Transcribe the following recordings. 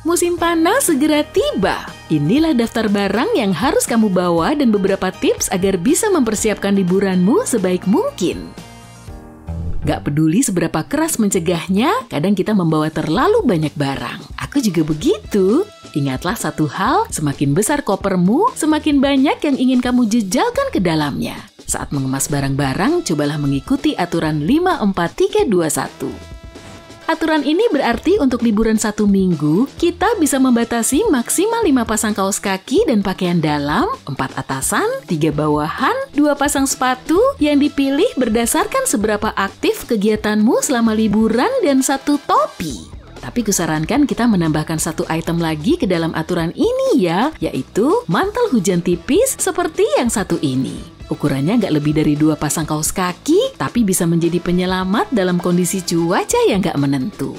Musim panas segera tiba. Inilah daftar barang yang harus kamu bawa dan beberapa tips agar bisa mempersiapkan liburanmu sebaik mungkin. Gak peduli seberapa keras mencegahnya, kadang kita membawa terlalu banyak barang. Aku juga begitu. Ingatlah satu hal, semakin besar kopermu, semakin banyak yang ingin kamu jejalkan ke dalamnya. Saat mengemas barang-barang, cobalah mengikuti aturan 5-4-3-2-1. Aturan ini berarti untuk liburan 1 minggu, kita bisa membatasi maksimal 5 pasang kaos kaki dan pakaian dalam, 4 atasan, 3 bawahan, 2 pasang sepatu yang dipilih berdasarkan seberapa aktif kegiatanmu selama liburan dan 1 topi. Tapi kusarankan kita menambahkan 1 item lagi ke dalam aturan ini ya, yaitu mantel hujan tipis seperti yang satu ini. Ukurannya nggak lebih dari 2 pasang kaos kaki, tapi bisa menjadi penyelamat dalam kondisi cuaca yang nggak menentu.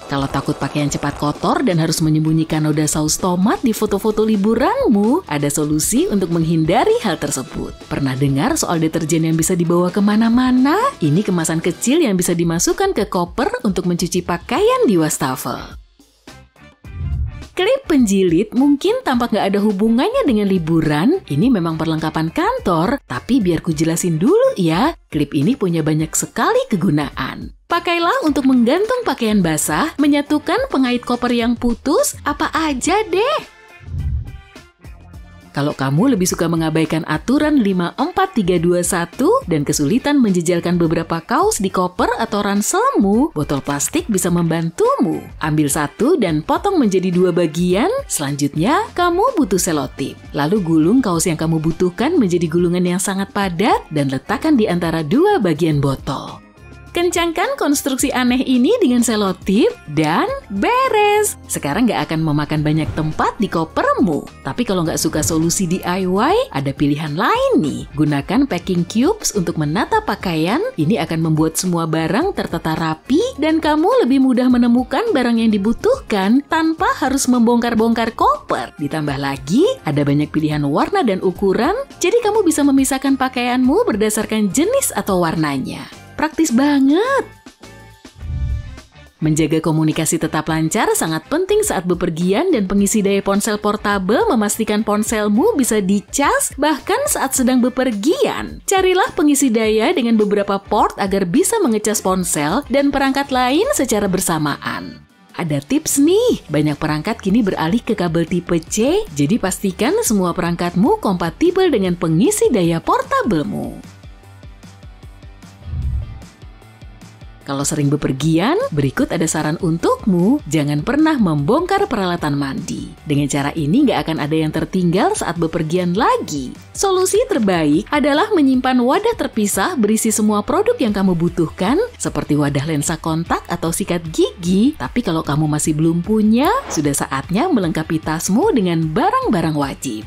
Kalau takut pakaian cepat kotor dan harus menyembunyikan noda saus tomat di foto-foto liburanmu, ada solusi untuk menghindari hal tersebut. Pernah dengar soal deterjen yang bisa dibawa kemana-mana? Ini kemasan kecil yang bisa dimasukkan ke koper untuk mencuci pakaian di wastafel. Klip penjilid mungkin tampak nggak ada hubungannya dengan liburan, ini memang perlengkapan kantor, tapi biar ku jelasin dulu ya, klip ini punya banyak sekali kegunaan. Pakailah untuk menggantung pakaian basah, menyatukan pengait koper yang putus, apa aja deh. Kalau kamu lebih suka mengabaikan aturan 5-4-3-2-1 dan kesulitan menjejalkan beberapa kaos di koper atau ranselmu, botol plastik bisa membantumu. Ambil 1 dan potong menjadi 2 bagian. Selanjutnya, kamu butuh selotip. Lalu gulung kaos yang kamu butuhkan menjadi gulungan yang sangat padat dan letakkan di antara 2 bagian botol. Kencangkan konstruksi aneh ini dengan selotip dan beres. Sekarang nggak akan memakan banyak tempat di kopermu. Tapi kalau nggak suka solusi DIY, ada pilihan lain nih. Gunakan packing cubes untuk menata pakaian. Ini akan membuat semua barang tertata rapi dan kamu lebih mudah menemukan barang yang dibutuhkan tanpa harus membongkar-bongkar koper. Ditambah lagi, ada banyak pilihan warna dan ukuran, jadi kamu bisa memisahkan pakaianmu berdasarkan jenis atau warnanya. Praktis banget. Menjaga komunikasi tetap lancar sangat penting saat bepergian dan pengisi daya ponsel portabel memastikan ponselmu bisa dicas bahkan saat sedang bepergian. Carilah pengisi daya dengan beberapa port agar bisa mengecas ponsel dan perangkat lain secara bersamaan. Ada tips nih, banyak perangkat kini beralih ke kabel tipe C, jadi pastikan semua perangkatmu kompatibel dengan pengisi daya portabelmu. Kalau sering bepergian, berikut ada saran untukmu, jangan pernah membongkar peralatan mandi. Dengan cara ini nggak akan ada yang tertinggal saat bepergian lagi. Solusi terbaik adalah menyimpan wadah terpisah berisi semua produk yang kamu butuhkan, seperti wadah lensa kontak atau sikat gigi. Tapi kalau kamu masih belum punya, sudah saatnya melengkapi tasmu dengan barang-barang wajib.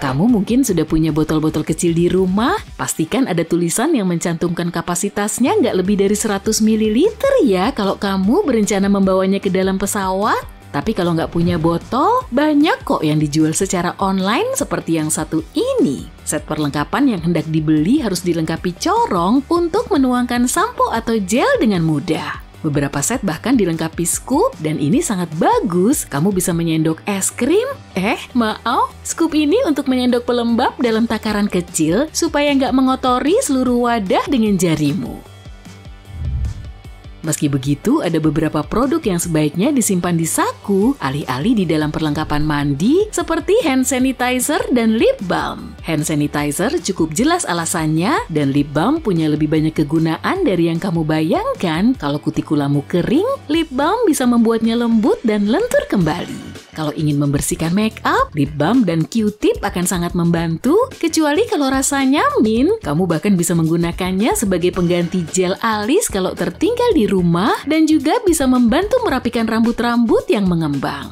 Kamu mungkin sudah punya botol-botol kecil di rumah, pastikan ada tulisan yang mencantumkan kapasitasnya nggak lebih dari 100 ml ya kalau kamu berencana membawanya ke dalam pesawat. Tapi kalau nggak punya botol, banyak kok yang dijual secara online seperti yang satu ini. Set perlengkapan yang hendak dibeli harus dilengkapi corong untuk menuangkan sampo atau gel dengan mudah. Beberapa set bahkan dilengkapi scoop dan ini sangat bagus. Kamu bisa menyendok es krim. Scoop ini untuk menyendok pelembab dalam takaran kecil supaya nggak mengotori seluruh wadah dengan jarimu. Meski begitu, ada beberapa produk yang sebaiknya disimpan di saku, alih-alih di dalam perlengkapan mandi, seperti hand sanitizer dan lip balm. Hand sanitizer cukup jelas alasannya, dan lip balm punya lebih banyak kegunaan dari yang kamu bayangkan. Kalau kutikulamu kering, lip balm bisa membuatnya lembut dan lentur kembali. Kalau ingin membersihkan make up, lip balm dan Q-tip akan sangat membantu, kecuali kalau rasanya mint. Kamu bahkan bisa menggunakannya sebagai pengganti gel alis kalau tertinggal di rumah dan juga bisa membantu merapikan rambut-rambut yang mengembang.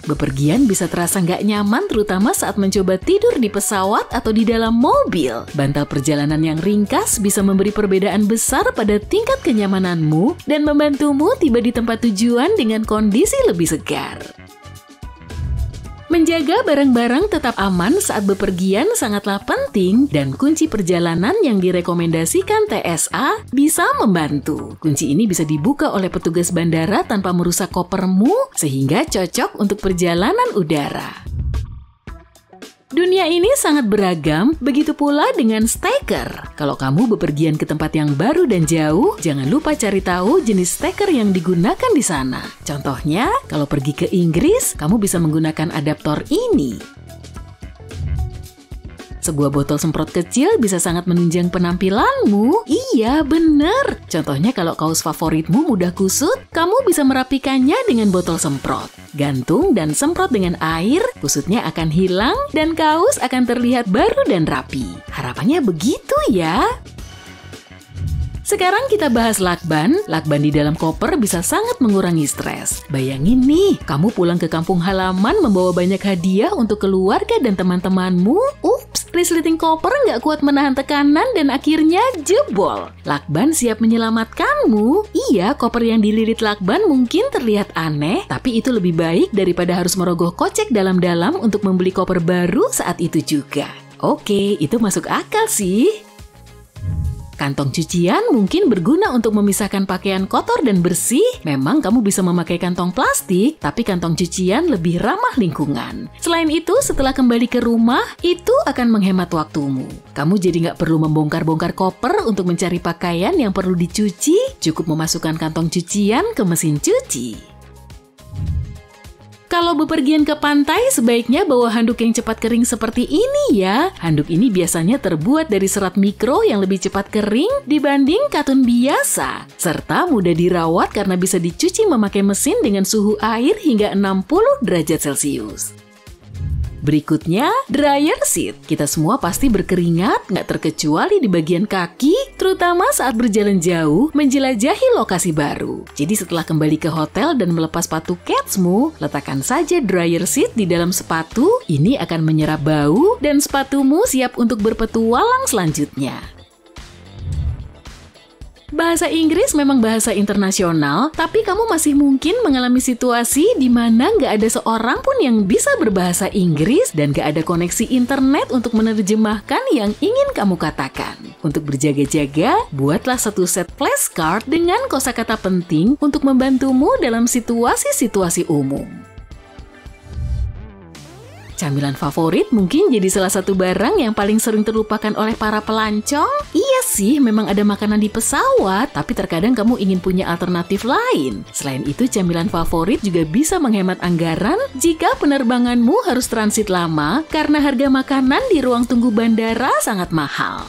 Bepergian bisa terasa nggak nyaman terutama saat mencoba tidur di pesawat atau di dalam mobil. Bantal perjalanan yang ringkas bisa memberi perbedaan besar pada tingkat kenyamananmu dan membantumu tiba di tempat tujuan dengan kondisi lebih segar. Menjaga barang-barang tetap aman saat bepergian sangatlah penting dan kunci perjalanan yang direkomendasikan TSA bisa membantu. Kunci ini bisa dibuka oleh petugas bandara tanpa merusak kopermu sehingga cocok untuk perjalanan udara. Dunia ini sangat beragam, begitu pula dengan steker. Kalau kamu bepergian ke tempat yang baru dan jauh, jangan lupa cari tahu jenis steker yang digunakan di sana. Contohnya, kalau pergi ke Inggris, kamu bisa menggunakan adaptor ini. Sebuah botol semprot kecil bisa sangat menunjang penampilanmu. Iya, bener. Contohnya kalau kaos favoritmu mudah kusut, kamu bisa merapikannya dengan botol semprot. Gantung dan semprot dengan air, kusutnya akan hilang dan kaos akan terlihat baru dan rapi. Harapannya begitu ya. Sekarang kita bahas lakban. Lakban di dalam koper bisa sangat mengurangi stres. Bayangin nih, kamu pulang ke kampung halaman membawa banyak hadiah untuk keluarga dan teman-temanmu. Ups, resleting koper nggak kuat menahan tekanan dan akhirnya jebol. Lakban siap menyelamatkanmu. Iya, koper yang dililit lakban mungkin terlihat aneh, tapi itu lebih baik daripada harus merogoh kocek dalam-dalam untuk membeli koper baru saat itu juga. Oke, itu masuk akal sih. Kantong cucian mungkin berguna untuk memisahkan pakaian kotor dan bersih. Memang kamu bisa memakai kantong plastik, tapi kantong cucian lebih ramah lingkungan. Selain itu, setelah kembali ke rumah, itu akan menghemat waktumu. Kamu jadi nggak perlu membongkar-bongkar koper untuk mencari pakaian yang perlu dicuci, cukup memasukkan kantong cucian ke mesin cuci. Kalau bepergian ke pantai, sebaiknya bawa handuk yang cepat kering seperti ini ya. Handuk ini biasanya terbuat dari serat mikro yang lebih cepat kering dibanding katun biasa. Serta mudah dirawat karena bisa dicuci memakai mesin dengan suhu air hingga 60 derajat Celcius. Berikutnya, dryer sheet. Kita semua pasti berkeringat, nggak terkecuali di bagian kaki, terutama saat berjalan jauh, menjelajahi lokasi baru. Jadi setelah kembali ke hotel dan melepas sepatu ketsmu, letakkan saja dryer sheet di dalam sepatu. Ini akan menyerap bau dan sepatumu siap untuk berpetualang selanjutnya. Bahasa Inggris memang bahasa internasional, tapi kamu masih mungkin mengalami situasi di mana nggak ada seorang pun yang bisa berbahasa Inggris dan nggak ada koneksi internet untuk menerjemahkan yang ingin kamu katakan. Untuk berjaga-jaga, buatlah satu set flashcard dengan kosakata penting untuk membantumu dalam situasi-situasi umum. Camilan favorit mungkin jadi salah satu barang yang paling sering terlupakan oleh para pelancong. Iya sih, memang ada makanan di pesawat, tapi terkadang kamu ingin punya alternatif lain. Selain itu, camilan favorit juga bisa menghemat anggaran jika penerbanganmu harus transit lama karena harga makanan di ruang tunggu bandara sangat mahal.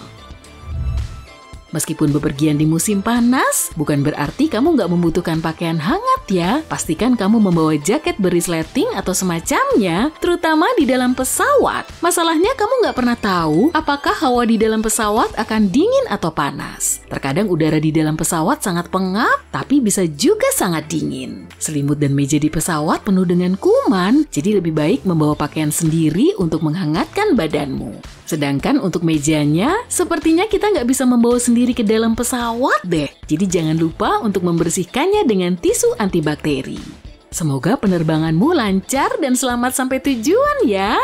Meskipun bepergian di musim panas, bukan berarti kamu nggak membutuhkan pakaian hangat ya. Pastikan kamu membawa jaket beresleting atau semacamnya, terutama di dalam pesawat. Masalahnya kamu nggak pernah tahu apakah hawa di dalam pesawat akan dingin atau panas. Terkadang udara di dalam pesawat sangat pengap, tapi bisa juga sangat dingin. Selimut dan meja di pesawat penuh dengan kuman, jadi lebih baik membawa pakaian sendiri untuk menghangatkan badanmu. Sedangkan untuk mejanya, sepertinya kita nggak bisa membawa sendiri ke dalam pesawat deh. Jadi jangan lupa untuk membersihkannya dengan tisu antibakteri. Semoga penerbanganmu lancar dan selamat sampai tujuan ya!